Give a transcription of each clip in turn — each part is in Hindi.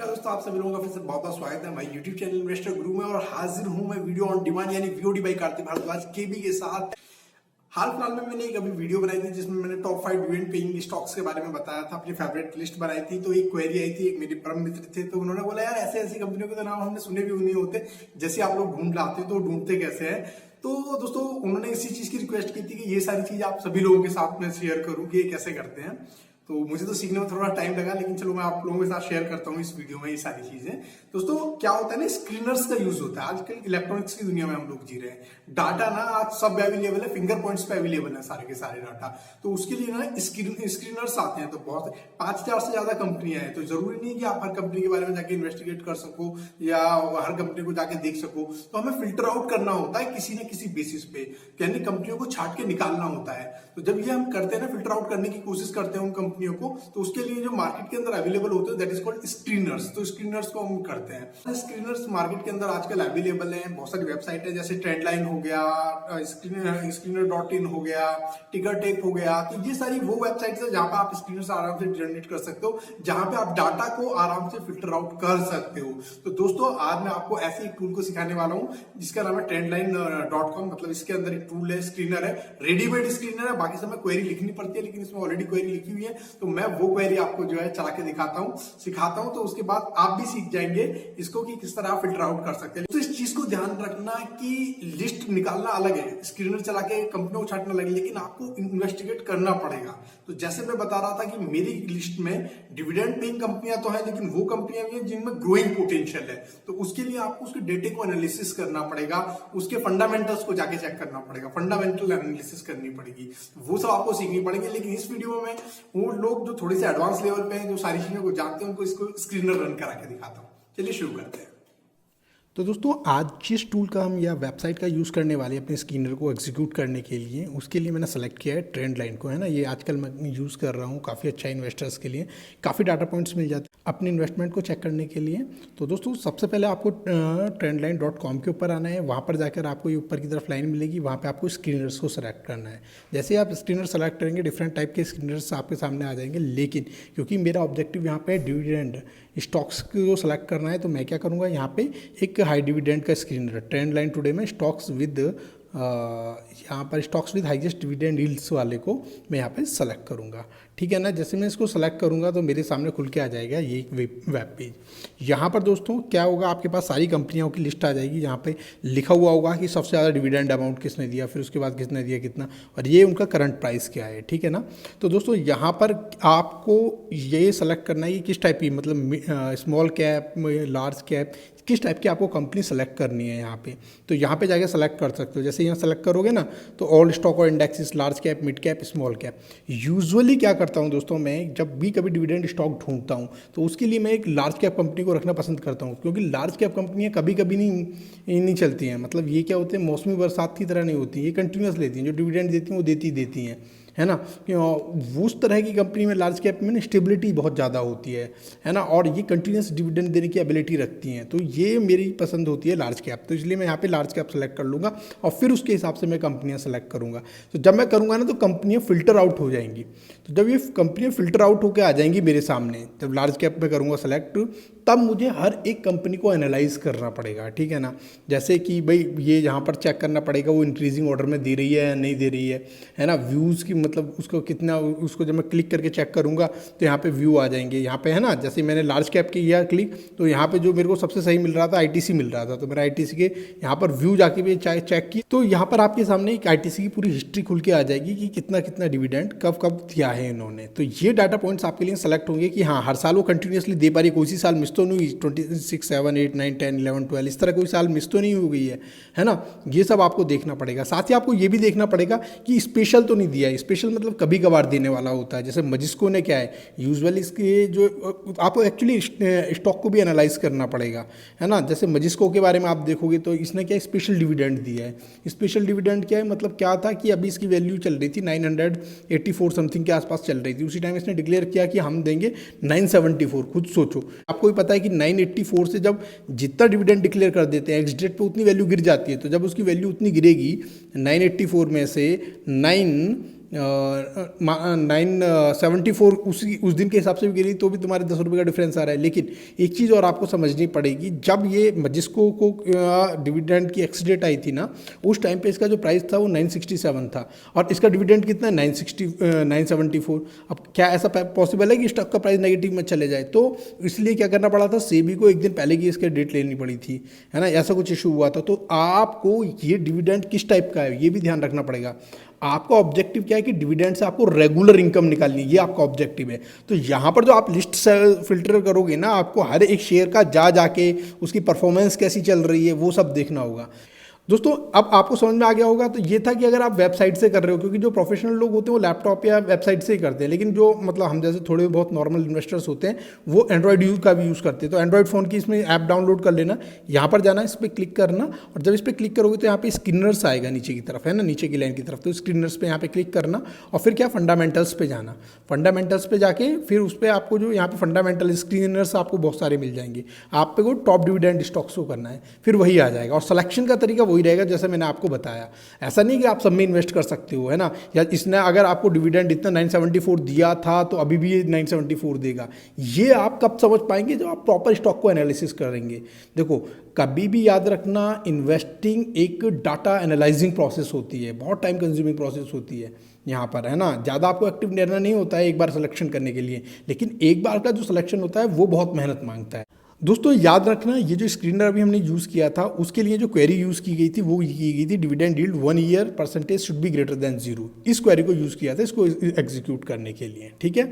नमस्कार दोस्तों, आप सभी लोगों का फिर से बहुत बहुत स्वागत है हमारे YouTube चैनल इन्वेस्टर गुरु में। और हाजिर हूं मैं वीडियो ऑन डिमांड यानी वीओडी बाय कार्तिक भारद्वाज केबी के साथ। हाल फिलहाल में मैंने एक अभी वीडियो बनाई थी जिसमें मैंने टॉप 5 डिविडेंड पेइंग स्टॉक्स के बारे में बताया था, अपनी फेवरेट लिस्ट बनाई थी। तो एक क्वेरी आई थी, एक मेरे परम मित्र थे, तो उन्होंने बोला यार ऐसे ऐसी कंपनियों के तो नाम हमने सुने भी नहीं होते, जैसे आप लोग ढूंढ लाते हो तो ढूंढते कैसे हैं। तो दोस्तों उन्होंने इसी चीज की रिक्वेस्ट की थी कि ये सारी चीज आप सभी लोगों के साथ में शेयर करूं कि ये कैसे करते हैं। तो मुझे तो सीखने में थोड़ा टाइम लगा, लेकिन चलो मैं आप लोगों के साथ शेयर करता हूँ इस वीडियो में ये सारी चीजें। दोस्तों क्या होता है ना, स्क्रीनर्स का यूज होता है। आजकल इलेक्ट्रॉनिक्स की दुनिया में हम लोग जी रहे हैं। डाटा ना आज सब अवेलेबल है, फिंगर पॉइंट्स पे अवेलेबल है सारे के सारे डाटा। तो उसके लिए ना स्क्रीनर्स आते हैं, तो बहुत 5,000 से ज्यादा कंपनियां हैं। तो जरूरी नहीं कि आप हर कंपनी के बारे में जाके इन्वेस्टिगेट कर सको या हर कंपनी को जाके देख सको। तो हमें फिल्टर आउट करना होता है किसी न किसी बेसिस पे, यानी कंपनियों को छाट के निकालना होता है। तो जब ये हम करते हैं ना, फिल्टर आउट करने की कोशिश करते हैं उन कंपनियों को, तो उसके लिए जो मार्केट के अंदर अवेलेबल होते हैं दैट इज कॉल्ड स्क्रीनर्स। तो स्क्रीनर्स को हम करते हैं। स्क्रीनर्स मार्केट के अंदर आजकल अवेलेबल हैं, बहुत सारी वेबसाइट है, जैसे ट्रेंडलाइन हो गया, स्क्रीनर.in हो गया, टिकर टेक हो गया। तो ये सारी वो वेबसाइट्स है जहां पे आप स्क्रीनर्स आराम से जनरेट कर सकते हो, जहां पे आप डाटा को आराम से फिल्टर आउट कर सकते हो। तो दोस्तों आज मैं आपको ऐसे एक टूल को सिखाने वाला हूं जिसका नाम है trendline.com। मतलब इसके अंदर एक टूल है, स्क्रीनर है, रेडीमेड स्क्रीनर है। बाकी समय क्वेरी लिखनी पड़ती है, लेकिन इसमें ऑलरेडी क्वेरी लिखी हुई है। तो मैं वो क्वेरी आपको जो है चला के दिखाता हूँ, सिखाता हूँ। तो उसके बाद आप भी सीख जाएंगे इसको कि किस तरह आप फिल्टर आउट कर सकते हैं। तो इस चीज को ध्यान रखना कि लिस्ट निकालना अलग है, स्क्रीनर चला के कंपनियों को छाटना अलग है, लेकिन आपको इन्वेस्टिगेट करना पड़ेगा। तो जैसे मैं बता रहा था कि मेरी लिस्ट में डिविडेंड पेइंग कंपनियां तो है, लेकिन वो कंपनियां भी हैं जिनमें ग्रोइंग पोटेंशियल है। तो उसके लिए आपको उसके डेटे को एनालिसिस करना पड़ेगा, उसके फंडामेंटल्स को जाके चेक करना पड़ेगा, फंडामेंटल एनालिसिस करनी पड़ेगी, वो सब आपको सीखनी पड़ेगी। लेकिन इस वीडियो में वो लोग जो थोड़े से एडवांस लेवल पे हैं, जो सारी चीजों को जानते हैं, उनको इसको स्क्रीनर रन करा के दिखाता हूँ। चलिए शुरू करते हैं। तो दोस्तों आज जिस टूल का हम या वेबसाइट का यूज़ करने वाले हैं अपने स्क्रीनर को एग्जीक्यूट करने के लिए, उसके लिए मैंने सेलेक्ट किया है ट्रेंड लाइन को, है ना। ये आजकल मैं यूज़ कर रहा हूँ, काफ़ी अच्छा इन्वेस्टर्स के लिए, काफ़ी डाटा पॉइंट्स मिल जाते हैं अपने इन्वेस्टमेंट को चेक करने के लिए। तो दोस्तों सबसे पहले आपको trendline.com के ऊपर आना है। वहाँ पर जाकर आपको ये ऊपर की तरफ लाइन मिलेगी, वहाँ पर आपको स्क्रीनर्स को सेलेक्ट करना है। जैसे आप स्क्रीनर सेलेक्ट करेंगे, डिफरेंट टाइप के स्क्रीनर्स आपके सामने आ जाएंगे। लेकिन क्योंकि मेरा ऑब्जेक्टिव यहाँ पे डिविडेंड स्टॉक्स को सेलेक्ट करना है, तो मैं क्या करूँगा, यहाँ पे एक हाई डिविडेंड का स्क्रीनर ट्रेंड लाइन टुडे में स्टॉक्स विद यहाँ पर stocks with highest dividend yields वाले को मैं यहाँ पे सेलेक्ट करूँगा। ठीक है ना। जैसे मैं इसको सेलेक्ट करूँगा तो मेरे सामने खुल के आ जाएगा ये एक वेब पेज। यहाँ पर दोस्तों क्या होगा, आपके पास सारी कंपनियों की लिस्ट आ जाएगी। यहाँ पे लिखा हुआ होगा कि सबसे ज़्यादा डिविडेंड अमाउंट किसने दिया, फिर उसके बाद किसने दिया कितना, और ये उनका करंट प्राइस क्या है। ठीक है ना। तो दोस्तों यहाँ पर आपको ये सेलेक्ट करना है कि किस टाइप की, मतलब स्मॉल कैप, लार्ज कैप, किस टाइप की आपको कंपनी सेलेक्ट करनी है यहाँ पे। तो यहाँ पे जाके सेलेक्ट कर सकते हो। जैसे यहाँ सेलेक्ट करोगे ना, तो ऑल स्टॉक और indexes, large cap, mid cap, small cap. Usually क्या करता हूँ दोस्तों, मैं जब भी कभी डिविडेंड स्टॉक ढूंढता हूँ तो उसके लिए मैं एक लार्ज कैप कंपनी को रखना पसंद करता हूँ, क्योंकि लार्ज कैप कंपनियाँ कभी कभी नहीं चलती हैं। मतलब ये क्या होते हैं, मौसमी बरसात की तरह नहीं होती, ये कंटिन्यूस लेती हैं। जो डिविडेंड देती हैं वो देती हैं, है ना। उस तरह की कंपनी में, लार्ज कैप में ना स्टेबिलिटी बहुत ज़्यादा होती है ना, और ये कंटिन्यूस डिविडेंड देने की एबिलिटी रखती हैं। तो ये मेरी पसंद होती है लार्ज कैप। तो इसलिए मैं यहाँ पे लार्ज कैप सेलेक्ट कर लूँगा और फिर उसके हिसाब से मैं कंपनियाँ सेलेक्ट करूँगा। तो जब मैं करूँगा ना, तो कंपनियाँ फिल्टर आउट हो जाएंगी। तो जब ये कंपनियाँ फिल्टर आउट होकर आ जाएंगी मेरे सामने, जब लार्ज कैप में करूँगा सेलेक्ट, तब मुझे हर एक कंपनी को एनालाइज करना पड़ेगा। ठीक है ना। जैसे कि भाई ये यहाँ पर चेक करना पड़ेगा वो इंक्रीजिंग ऑर्डर में दे रही है या नहीं दे रही है ना। व्यूज़ की मतलब उसको कितना, उसको जब मैं क्लिक करके चेक करूँगा तो यहाँ पे व्यू आ जाएंगे यहाँ पे, है ना। जैसे मैंने लार्ज कैप किया क्लिक, तो यहाँ पे जो मेरे को सबसे सही मिल रहा था आईटीसी मिल रहा था, तो मेरा आईटीसी के यहाँ पर व्यू जाके भी चेक की, तो यहाँ पर आपके सामने एक आईटीसी की पूरी हिस्ट्री खुल के आ जाएगी कि कितना कितना डिविडेंड कब कब दिया है इन्होंने। तो ये डाटा पॉइंट्स आपके लिए सेलेक्ट होंगे कि हाँ हर साल वो कंटिन्यूसली दे पा रही है, कोई सी साल मिस तो नहीं, 26, 7, 8, 9, 10, 11, 12 इस तरह कोई साल मिस तो नहीं हो गई है ना। ये सब आपको देखना पड़ेगा। साथ ही आपको ये भी देखना पड़ेगा कि स्पेशल तो नहीं दिया है। स्पेशल मतलब कभी कभार देने वाला होता है। जैसे मजिस्को ने क्या है, यूजुअली इसके जो आपको एक्चुअली स्टॉक को भी एनालाइज करना पड़ेगा, है ना। जैसे मजिस्को के बारे में आप देखोगे तो इसने क्या स्पेशल डिविडेंड दिया है। स्पेशल डिविडेंड क्या है, मतलब क्या था कि अभी इसकी वैल्यू चल रही थी 984 समथिंग के आसपास चल रही थी। उसी टाइम इसने डिक्लेयर किया कि हम देंगे 974। खुद सोचो, आपको भी पता है कि 984 से जब जितना डिविडेंड डिक्लेयर कर देते हैं एक्स डेट पे उतनी वैल्यू गिर जाती है। तो जब उसकी वैल्यू उतनी गिरेगी 984 में से 9 974 उस दिन के हिसाब से भी गिरी तो भी तुम्हारे 10 रुपये का डिफरेंस आ रहा है। लेकिन एक चीज़ और आपको समझनी पड़ेगी, जब ये मजिस्को को डिविडेंड की एक्स डेट आई थी ना, उस टाइम पे इसका जो प्राइस था वो 967 था और इसका डिविडेंड कितना है 974। अब क्या ऐसा पॉसिबल है कि स्टॉक का प्राइस नेगेटिव में चले जाए? तो इसलिए क्या करना पड़ा था, सेबी को एक दिन पहले की इसकी डेट लेनी पड़ी थी, है ना, ऐसा कुछ इशू हुआ था। तो आपको ये डिविडेंड किस टाइप का है ये भी ध्यान रखना पड़ेगा। आपका ऑब्जेक्टिव क्या है कि डिविडेंड से आपको रेगुलर इनकम निकालनी है, ये आपका ऑब्जेक्टिव है। तो यहाँ पर जो आप लिस्ट फिल्टर करोगे ना, आपको हर एक शेयर का जाके उसकी परफॉर्मेंस कैसी चल रही है वो सब देखना होगा। दोस्तों अब आपको समझ में आ गया होगा। तो ये था कि अगर आप वेबसाइट से कर रहे हो, क्योंकि जो प्रोफेशनल लोग होते हैं वो लैपटॉप या वेबसाइट से ही करते हैं, लेकिन जो मतलब हम जैसे थोड़े बहुत नॉर्मल इन्वेस्टर्स होते हैं वो एंड्रॉयड यूज का भी यूज़ करते हैं। तो एंड्रॉयड फ़ोन की इसमें ऐप डाउनलोड कर लेना, यहाँ पर जाना, इस पर क्लिक करना और जब इस पर क्लिक करोगे तो यहाँ पे स्क्रीनर्स आएगा नीचे की तरफ, है ना, नीचे की लाइन की तरफ। तो स्क्रीनर्स पे यहाँ पे क्लिक करना और फिर क्या फंडामेंटल्स पे जाना। फंडामेंटल्स पे जाके फिर उस पर आपको जो यहाँ पे फंडामेंटल स्क्रीनर्स आपको बहुत सारे मिल जाएंगे। आप पे को टॉप डिविडेंड स्टॉक्स को करना है, फिर वही आ जाएगा और सिलेक्शन का तरीका वही रहेगा जैसे मैंने आपको बताया। ऐसा नहीं कि आप सब में इन्वेस्ट कर सकते हो, है ना, या इसने अगर आपको डिविडेंड इतना 974 दिया था तो अभी भी ये 974 देगा। ये आप कब समझ पाएंगे? जब आप प्रॉपर स्टॉक को एनालिसिस करेंगे। देखो कभी भी याद रखना, इन्वेस्टिंग एक डाटा एनालाइजिंग प्रोसेस होती है, बहुत टाइम कंज्यूमिंग प्रोसेस होती है यहाँ पर, है ना। ज़्यादा आपको एक्टिव रहना नहीं होता है एक बार सिलेक्शन करने के लिए, लेकिन एक बार का जो सिलेक्शन होता है वो बहुत मेहनत मांगता है। दोस्तों याद रखना, ये जो स्क्रीनर अभी हमने यूज़ किया था उसके लिए जो क्वेरी यूज़ की गई थी वो की गई थी dividend yield 1 year percentage should be greater than 0। इस क्वेरी को यूज़ किया था इसको एग्जीक्यूट करने के लिए, ठीक है।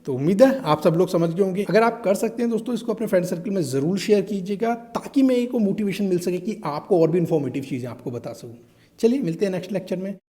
तो उम्मीद है आप सब लोग समझ गए होंगे। अगर आप कर सकते हैं दोस्तों, इसको अपने फ्रेंड सर्कल में ज़रूर शेयर कीजिएगा ताकि मैं को मोटिवेशन मिल सके कि आपको और भी इन्फॉर्मेटिव चीज़ें आपको बता सकूँ। चलिए मिलते हैं नेक्स्ट लेक्चर में।